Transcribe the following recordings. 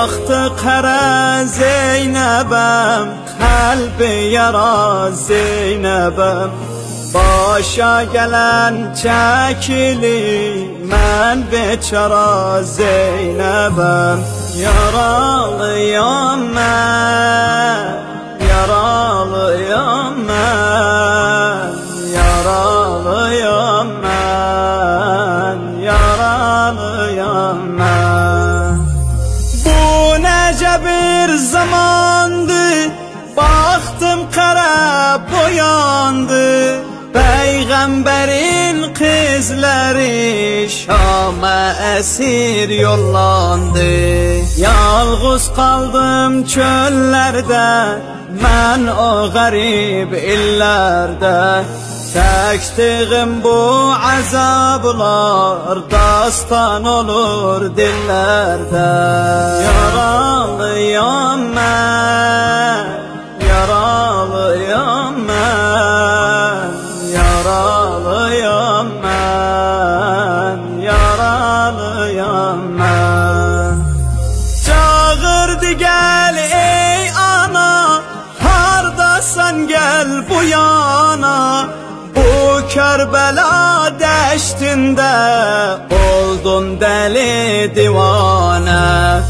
Baktı kara Zeynep'em, kalbi yara Zeynep'em. Başa gelen çekili, mən beçara Zeynep'em. Yaralıyam mən, yaralıyam mən, yaralıyam mən, yaralıyam mən. Bu nece bir zamandı, baktım kara boyandı. Peygamberin kızları Şam'a esir yollandı. Yalğız kaldım çöllerde, mən o garip illerde. Çektiğim bu azablar dastan olur dillerde. Yaralıyam mən, yaralıyam mən, yaralıyam mən, yaralıyam mən. Çağırdı gel ey ana, hardasan gel bu yana. Bu Kerbela deştinde oldun deli divane.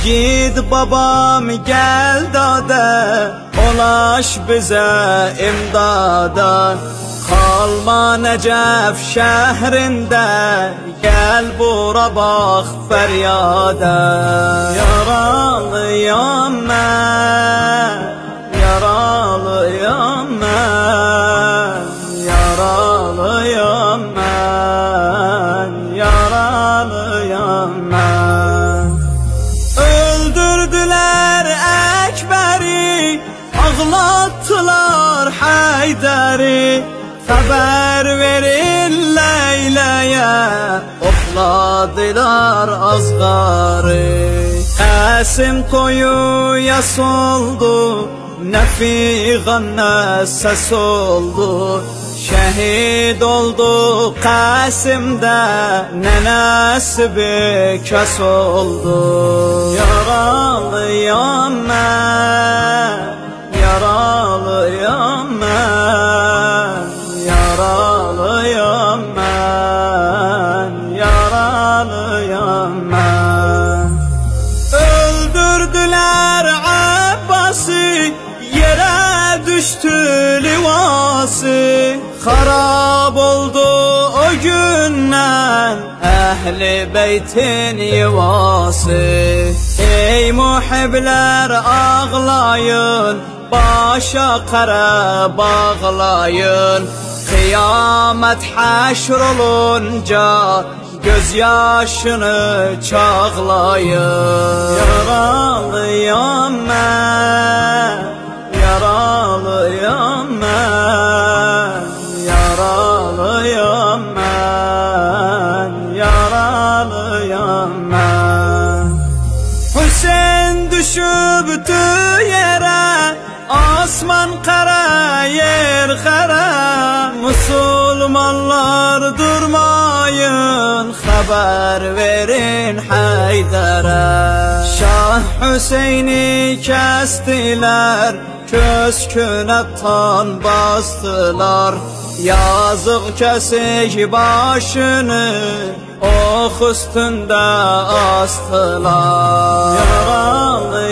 Yiğit babam gel dade, ulaş bize imdada. Kalma Necef şehrinde, gel bura bak feryada. Yaralıyam mən, yaralıyam mən, yaralıyam mən, yaralıyam mən. Öldürdüler Ekber'i, ağlattılar Haydar'ı. Haber verin Leyla'ya, okladılar azgarı. Qasim toyuya soldu, Nefiğan'a ses oldu. Şehit oldu Qasim'de, nenesi bir kös oldu. Yaralıyam mən, yaralıyam mən, yaralıyam mən, yaralıyam mən. Öldürdüler Abbas'ı, yere düştü livası. Harab oldu o günden ehli beytin yuvası. Ey muhibler ağlayın, başa kara bağlayın. Kıyamet haşr olunca gözyaşını çağlayın. Yaralıyam mən, yaralıyam mən, yaralıyam mən, yaralıyam mən. Hüseyin düşübdü yere, asman kara yer kara. Müslümanlar durmayın, haber verin Haydar'a. Şah Hüseyin'i kestiler, kösküne tan bastılar. Yazık kesik başını, ok üstünde astılar. Yaralı